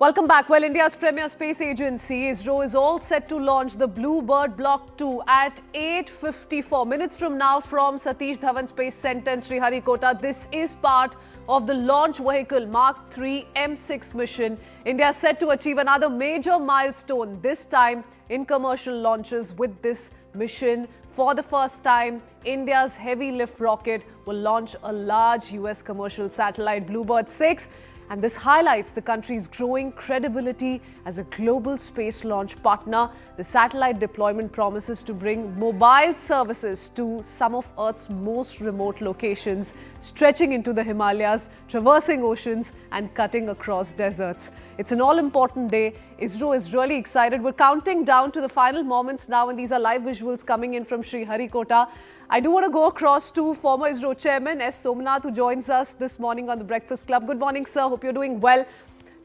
Welcome back. Well, India's premier space agency, ISRO, is all set to launch the BlueBird Block-2 at 8:54 minutes from now from Satish Dhawan Space Center in Sriharikota. This is part of the launch vehicle Mark III M6 mission. India is set to achieve another major milestone, this time in commercial launches with this mission. For the first time, India's heavy lift rocket will launch a large US commercial satellite, BlueBird 6. And this highlights the country's growing credibility as a global space launch partner. The satellite deployment promises to bring mobile services to some of Earth's most remote locations, stretching into the Himalayas, traversing oceans and cutting across deserts. It's an all-important day. ISRO is really excited. We're counting down to the final moments now, and these are live visuals coming in from Sriharikota. I do want to go across to former ISRO chairman S. Somanath, who joins us this morning on the Breakfast Club. Good morning, sir. Hope you're doing well.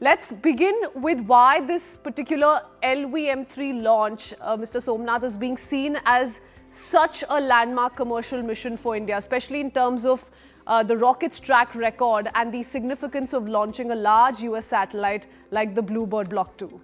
Let's begin with why this particular LVM-3 launch, Mr. Somanath, is being seen as such a landmark commercial mission for India, especially in terms of the rocket's track record and the significance of launching a large US satellite like the BlueBird Block-2.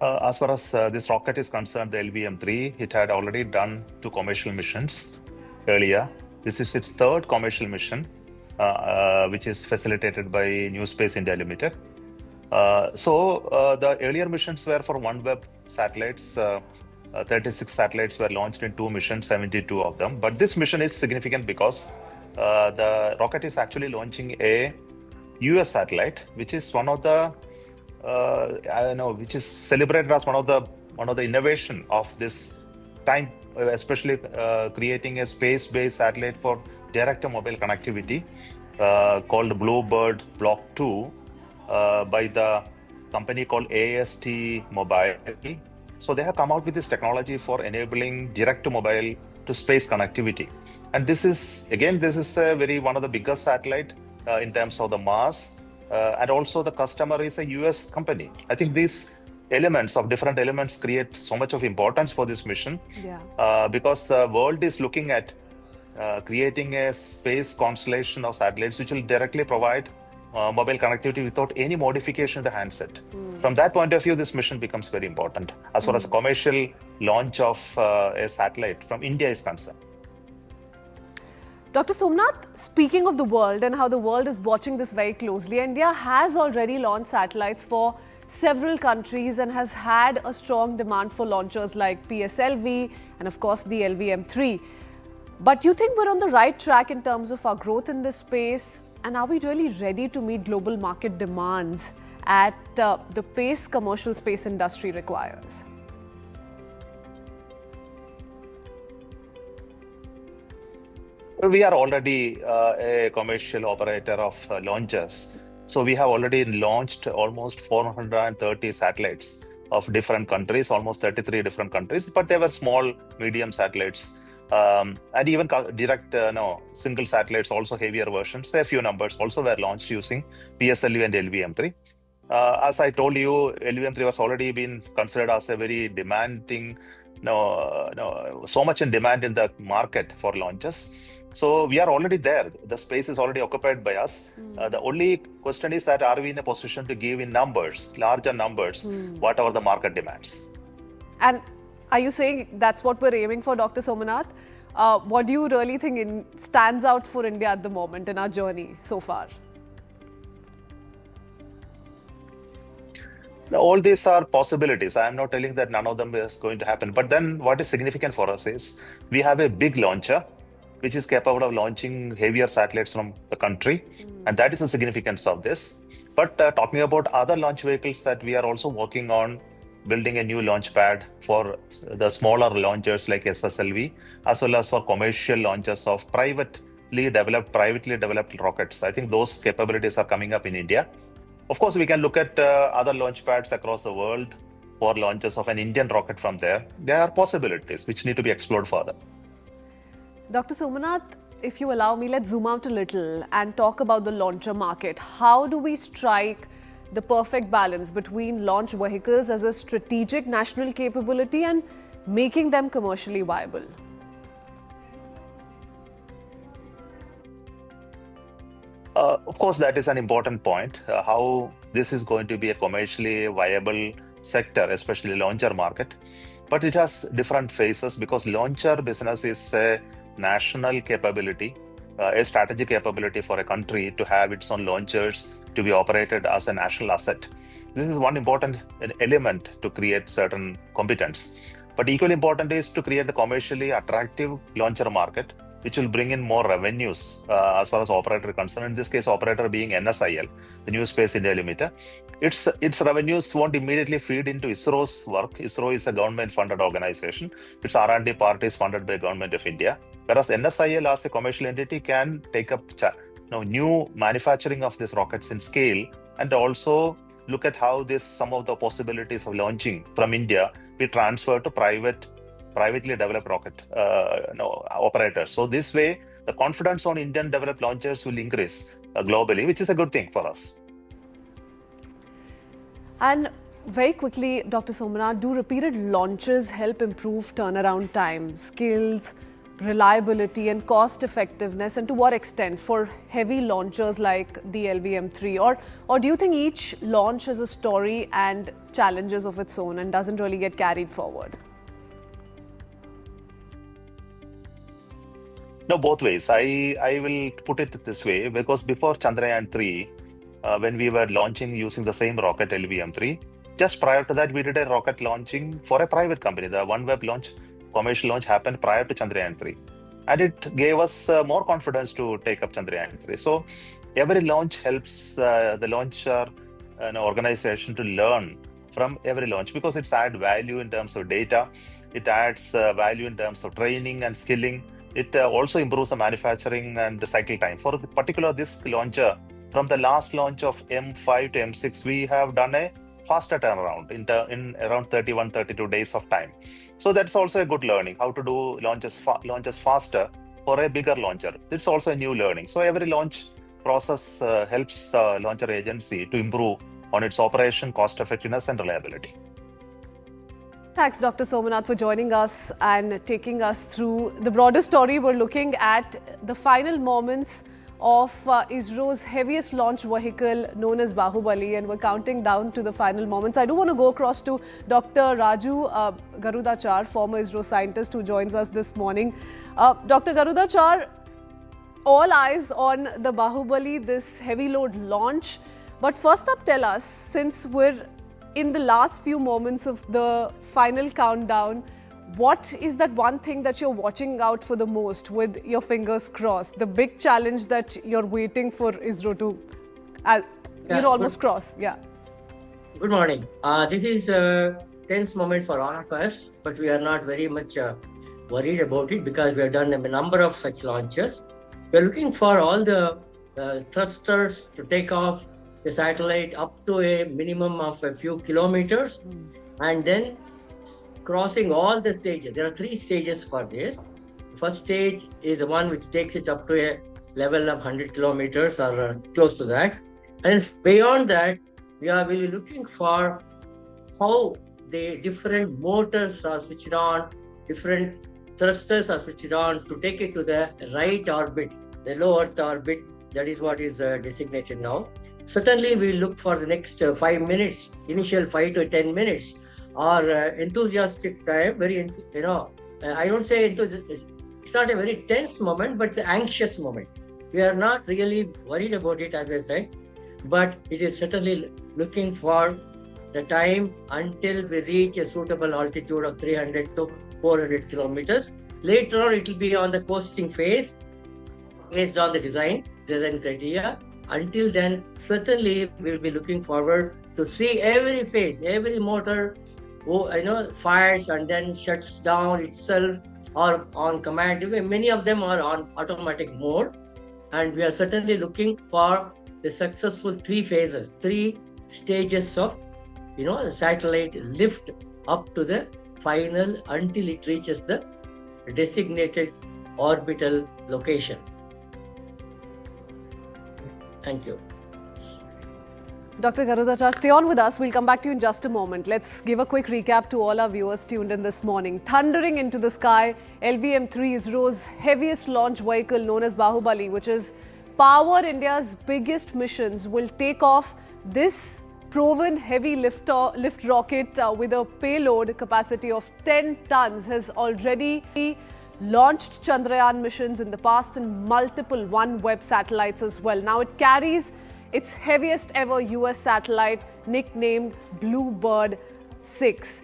As far as this rocket is concerned, the LVM-3, it had already done 2 commercial missions earlier. This is its 3rd commercial mission, which is facilitated by New Space India Limited. The earlier missions were for OneWeb satellites. 36 satellites were launched in 2 missions, 72 of them. But this mission is significant because the rocket is actually launching a US satellite, which is one of the which is celebrated as one of the innovation of this time, especially creating a space-based satellite for direct-to-mobile connectivity called BlueBird Block-2 by the company called AST Mobile. So they have come out with this technology for enabling direct-to-mobile to space connectivity. And this is one of the biggest satellite in terms of the mass. And also the customer is a US company. I think these different elements create so much of importance for this mission. Because the world is looking at creating a space constellation of satellites which will directly provide mobile connectivity without any modification to the handset. From that point of view, this mission becomes very important as far as commercial launch of a satellite from India is concerned. Dr. Somanath, speaking of the world and how the world is watching this very closely, India has already launched satellites for several countries and has had a strong demand for launchers like PSLV and of course the LVM-3. But do you think we're on the right track in terms of our growth in this space? And are we really ready to meet global market demands at the pace commercial space industry requires? We are already a commercial operator of launchers. So we have already launched almost 430 satellites of different countries, almost 33 different countries, but they were small, medium satellites. And even single satellites, also heavier versions, a few numbers also were launched using PSLV and LVM-3. As I told you, LVM-3 was already been considered as a very demanding, so much in demand in the market for launches. So we are already there. The space is already occupied by us. The only question is that are we in a position to give in numbers, larger numbers, whatever the market demands? And are you saying that's what we're aiming for, Dr. Somanath? What do you really think stands out for India at the moment in our journey so far? All these are possibilities. I am not telling that none of them is going to happen. But then what is significant for us is we have a big launcher which is capable of launching heavier satellites from the country. And that is the significance of this. But talking about other launch vehicles, that we are also working on building a new launch pad for the smaller launchers like SSLV, as well as for commercial launches of privately developed rockets. I think those capabilities are coming up in India. Of course, we can look at other launch pads across the world for launches of an Indian rocket from there. There are possibilities which need to be explored further. Dr. Somanath, if you allow me, let's zoom out a little and talk about the launcher market. How do we strike the perfect balance between launch vehicles as a strategic national capability and making them commercially viable? Of course, that is an important point. How this is going to be a commercially viable sector, especially launcher market. But it has different phases because launcher business is a national capability, a strategic capability for a country to have its own launchers to be operated as a national asset. This is one important element to create certain competence. But equally important is to create a commercially attractive launcher market, which will bring in more revenues as far as operator is concerned. In this case, operator being NSIL, the New Space India Limited. Its revenues won't immediately feed into ISRO's work. ISRO is a government-funded organization. Its R&D part is funded by Government of India. Whereas NSIL as a commercial entity can take up new manufacturing of these rockets in scale and also look at how some of the possibilities of launching from India be transferred to privately developed rocket operators. So this way, the confidence on Indian developed launchers will increase globally, which is a good thing for us. And very quickly, Dr. Somanath, do repeated launches help improve turnaround time, skills, reliability and cost effectiveness, and to what extent for heavy launchers like the LVM-3? Or do you think each launch has a story and challenges of its own and doesn't really get carried forward? No, both ways. I will put it this way, because before Chandrayaan-3, when we were launching using the same rocket LVM-3, just prior to that, we did a rocket launching for a private company. The OneWeb launch, commercial launch happened prior to Chandrayaan-3. And it gave us more confidence to take up Chandrayaan-3. So every launch helps the launcher organization to learn from every launch, because it's add value in terms of data. It adds value in terms of training and skilling. It also improves the manufacturing and the cycle time. For this launcher, from the last launch of M5 to M6, we have done a faster turnaround in around 31-32 days of time. So that's also a good learning, how to do launches faster for a bigger launcher. It's also a new learning. So every launch process helps the launcher agency to improve on its operation, cost effectiveness and reliability. Thanks, Dr. Somanath, for joining us and taking us through the broader story. We're looking at the final moments of ISRO's heaviest launch vehicle known as Bahubali, and we're counting down to the final moments. I do want to go across to Dr. Raju Garudachar, former ISRO scientist who joins us this morning. Dr. Garudachar, all eyes on the Bahubali, this heavy load launch. But first up, tell us, since we're in the last few moments of the final countdown, what is that one thing that you're watching out for the most with your fingers crossed? The big challenge that you're waiting for ISRO to, almost cross. Yeah. Good morning. This is a tense moment for all of us, but we are not very much worried about it because we have done a number of such launches. We are looking for all the thrusters to take off the satellite up to a minimum of a few kilometers, and then crossing all the stages. There are 3 stages for this. The first stage is the one which takes it up to a level of 100 kilometers or close to that. And beyond that, we are really looking for how the different motors are switched on, different thrusters are switched on to take it to the right orbit, the low Earth orbit. That is what is designated now. Certainly, we look for the next 5 minutes, initial 5 to 10 minutes, or enthusiastic time. I don't say it's not a very tense moment, but it's an anxious moment. We are not really worried about it, as I said, but it is certainly looking for the time until we reach a suitable altitude of 300 to 400 kilometers. Later on, it will be on the coasting phase based on the design criteria. Until then, certainly we will be looking forward to see every phase, every motor fires and then shuts down itself or on command. Many of them are on automatic mode, and we are certainly looking for the successful 3 phases, 3 stages of the satellite lift up to the final until it reaches the designated orbital location. Thank you. Dr. Garudachar, stay on with us. We'll come back to you in just a moment. Let's give a quick recap to all our viewers tuned in this morning. Thundering into the sky, LVM-3, ISRO's heaviest launch vehicle known as Bahubali, which is power India's biggest missions will take off. This proven heavy lift rocket with a payload capacity of 10 tons has already launched Chandrayaan missions in the past and multiple OneWeb satellites as well. Now it carries its heaviest ever US satellite nicknamed BlueBird 6.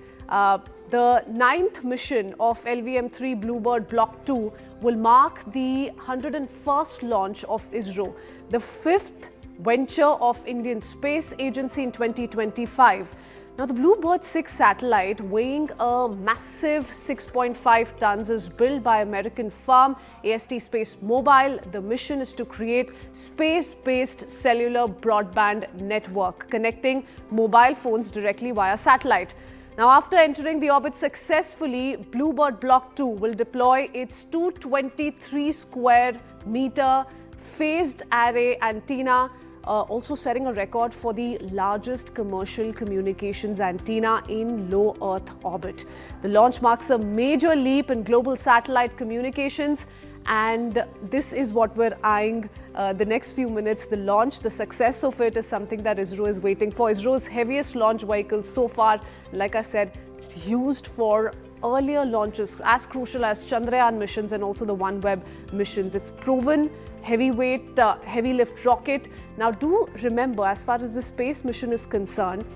The 9th mission of LVM-3 BlueBird Block-2 will mark the 101st launch of ISRO, the 5th venture of Indian Space Agency in 2025. Now, the BlueBird 6 satellite, weighing a massive 6.5 tons, is built by American firm AST Space Mobile. The mission is to create space-based cellular broadband network, connecting mobile phones directly via satellite. Now, after entering the orbit successfully, BlueBird Block 2 will deploy its 223 square meter phased array antenna, also setting a record for the largest commercial communications antenna in low Earth orbit. The launch marks a major leap in global satellite communications, and this is what we're eyeing the next few minutes. The launch, the success of it is something that ISRO is waiting for. ISRO's heaviest launch vehicle so far, like I said, used for earlier launches as crucial as Chandrayaan missions and also the OneWeb missions. It's proven heavyweight, heavy lift rocket. Now do remember, as far as the space mission is concerned,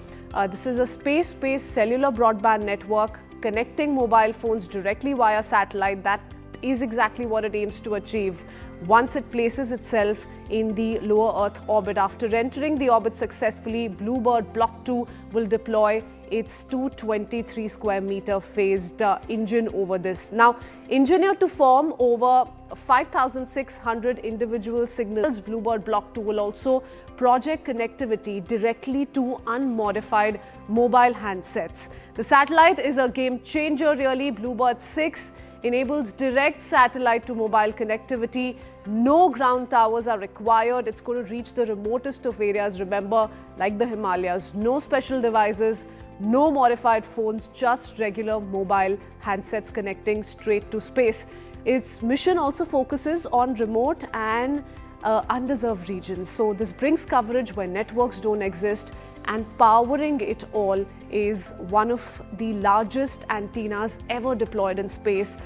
this is a space-based cellular broadband network connecting mobile phones directly via satellite. That is exactly what it aims to achieve once it places itself in the lower Earth orbit. After entering the orbit successfully, BlueBird Block 2 will deploy its 223 square meter phased engine over this. Now, engineered to form over 5,600 individual signals, BlueBird Block 2 will also project connectivity directly to unmodified mobile handsets. The satellite is a game changer really. BlueBird 6 enables direct satellite to mobile connectivity. No ground towers are required. It's going to reach the remotest of areas, remember, like the Himalayas. No special devices, no modified phones, just regular mobile handsets connecting straight to space. Its mission also focuses on remote and underserved regions. So this brings coverage where networks don't exist, and powering it all is one of the largest antennas ever deployed in space,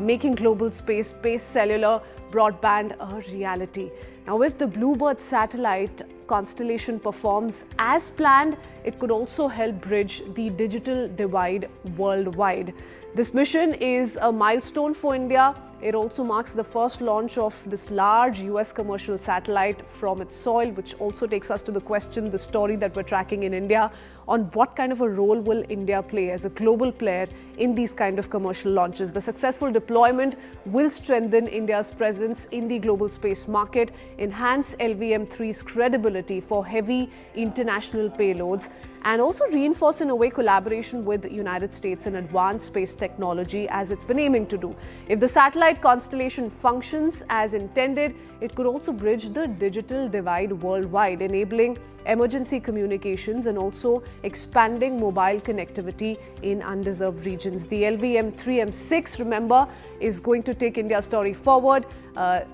making global space-based cellular broadband a reality. Now, if the BlueBird satellite constellation performs as planned, it could also help bridge the digital divide worldwide. This mission is a milestone for India. It also marks the first launch of this large US commercial satellite from its soil, which also takes us to the question, the story that we're tracking in India, on what kind of a role will India play as a global player in these kind of commercial launches. The successful deployment will strengthen India's presence in the global space market, enhance LVM-3's credibility for heavy international payloads, and also reinforce in a way collaboration with the United States in advanced space technology, as it's been aiming to do. If the satellite constellation functions as intended, it could also bridge the digital divide worldwide, enabling emergency communications and also expanding mobile connectivity in underserved regions. The LVM-3M6, remember, is going to take India's story forward.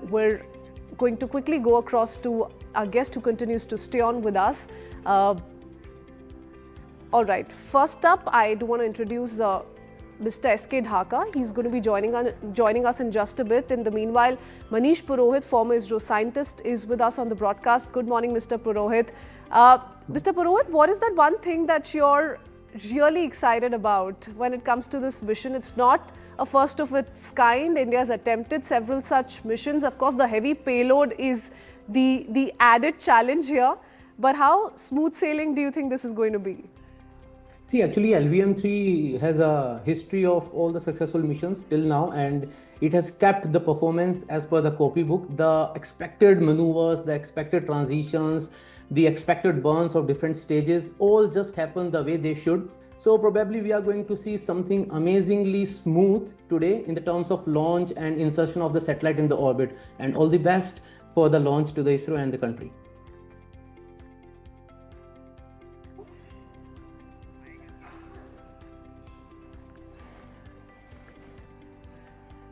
We're going to quickly go across to our guest who continues to stay on with us. All right, first up, I do want to introduce Mr. S.K. Dhaka. He's going to be joining us in just a bit. In the meanwhile, Manish Purohit, former ISRO scientist, is with us on the broadcast. Good morning, Mr. Purohit. Mr. Purohit, what is that one thing that you're really excited about when it comes to this mission? It's not a first of its kind. India's attempted several such missions. Of course, the heavy payload is the added challenge here. But how smooth sailing do you think this is going to be? See, actually, LVM-3 has a history of all the successful missions till now, and it has kept the performance as per the copybook. The expected maneuvers, the expected transitions, the expected burns of different stages all just happen the way they should. So probably we are going to see something amazingly smooth today in the terms of launch and insertion of the satellite in the orbit. And all the best for the launch to the ISRO and the country.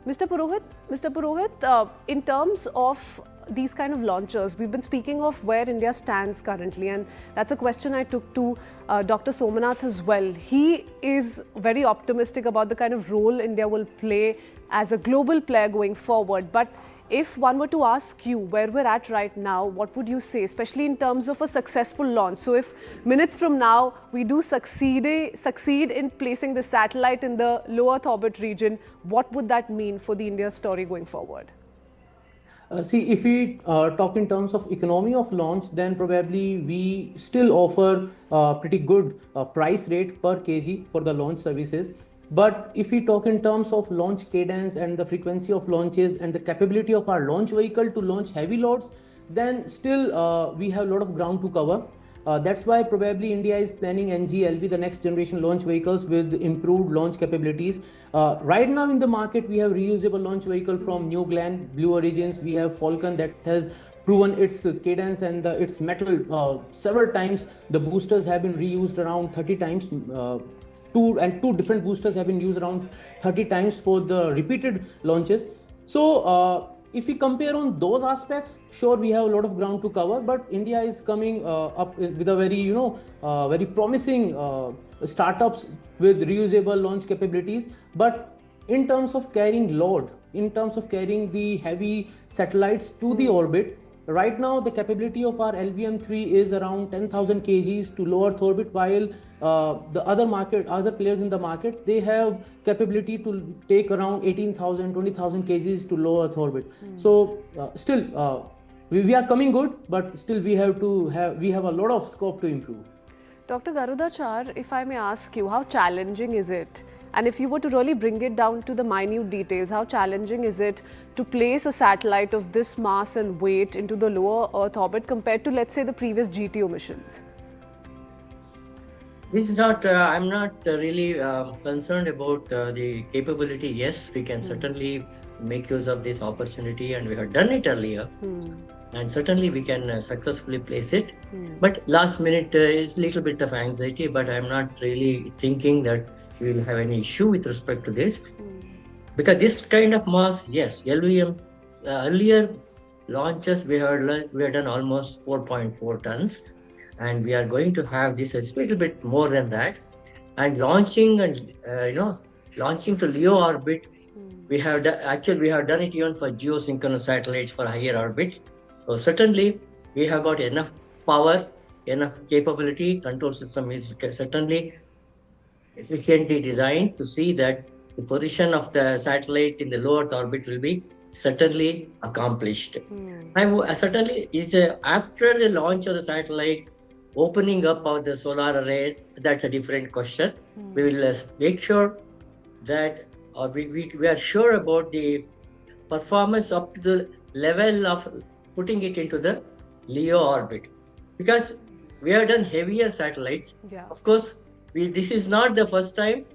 Mr. Purohit, in terms of these kind of launchers, we've been speaking of where India stands currently, and that's a question I took to Dr. Somanath as well. He is very optimistic about the kind of role India will play as a global player going forward. But if one were to ask you where we're at right now, what would you say, especially in terms of a successful launch? So if minutes from now we do succeed in placing the satellite in the low Earth orbit region, what would that mean for the India story going forward? See, if we talk in terms of economy of launch, then probably we still offer pretty good price rate per kg for the launch services. But if we talk in terms of launch cadence and the frequency of launches and the capability of our launch vehicle to launch heavy loads, then still we have a lot of ground to cover. That's why probably India is planning NGLV, the next generation launch vehicles with improved launch capabilities. Right now in the market, we have reusable launch vehicle from New Glenn, Blue Origins. We have Falcon that has proven its cadence and its metal several times. The boosters have been reused around 30 times. Two different boosters have been used around 30 times for the repeated launches. So if we compare on those aspects, sure, we have a lot of ground to cover, but India is coming up with a very, very promising startups with reusable launch capabilities. But in terms of carrying load, in terms of carrying the heavy satellites to the orbit, right now the capability of our LVM-3 is around 10,000 kgs to low Earth orbit, while the other players in the market, they have capability to take around 18,000, 20,000 kgs to low Earth orbit. So still we are coming good, but still we have a lot of scope to improve. Dr. Garudachar, if I may ask you, how challenging is it? And if you were to really bring it down to the minute details, how challenging is it to place a satellite of this mass and weight into the lower Earth orbit compared to, let's say, the previous GTO missions? This is not, I'm not really concerned about the capability. Yes, we can certainly make use of this opportunity, and we have done it earlier. And certainly we can successfully place it. But last minute is a little bit of anxiety, but I'm not really thinking that we will have any issue with respect to this. Because this kind of mass, yes, LVM, earlier launches we have done almost 4.4 tons, and we are going to have this a little bit more than that. And launching and launching to LEO orbit, we have done it even for geosynchronous satellites for higher orbits. So certainly we have got enough power, enough capability. Control system is certainly efficiently designed to see that the position of the satellite in the low Earth orbit will be certainly accomplished. And certainly, after the launch of the satellite, opening up of the solar array, that's a different question. We will make sure that we are sure about the performance up to the level of putting it into the LEO orbit. Because we have done heavier satellites. Of course, this is not the first time.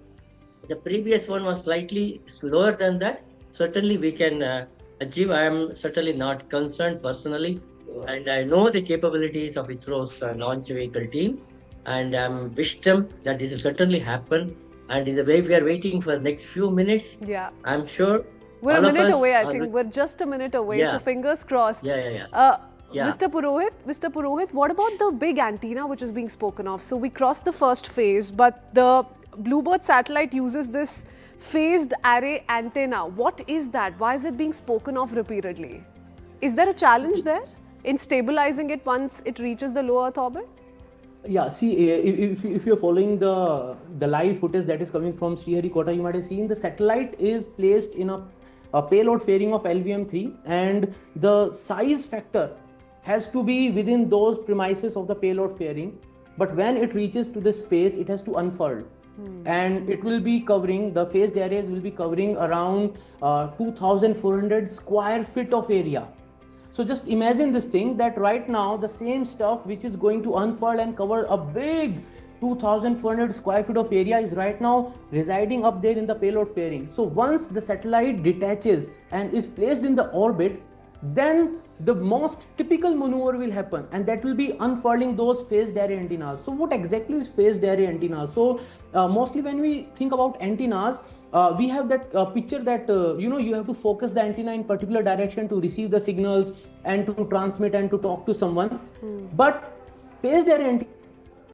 The previous one was slightly slower than that. Certainly we can achieve. I am certainly not concerned personally. And I know the capabilities of ISRO's launch vehicle team. And I wish them that this will certainly happen. And in the way we are waiting for the next few minutes, I'm sure. We're a minute away, I think. We're just a minute away. So fingers crossed. Mr. Purohit, what about the big antenna which is being spoken of? So we crossed the first phase, but the BlueBird satellite uses this phased array antenna. What is that? Why is it being spoken of repeatedly? Is there a challenge there in stabilizing it once it reaches the low Earth orbit? Yeah, see, if you're following the live footage that is coming from Sriharikota, you might have seen the satellite is placed in a payload fairing of LVM-3, and the size factor has to be within those premises of the payload fairing. But when it reaches to the space, it has to unfurl. And it will be covering, the phased arrays will be covering around 2,400 square feet of area. So just imagine this thing, that right now the same stuff which is going to unfurl and cover a big 2,400 square feet of area is right now residing up there in the payload fairing. So once the satellite detaches and is placed in the orbit, then the most typical maneuver will happen, and that will be unfurling those phased array antennas. So what exactly is phased array antennas? So mostly when we think about antennas, we have that picture that you have to focus the antenna in particular direction to receive the signals and to transmit and to talk to someone. But phased array antenna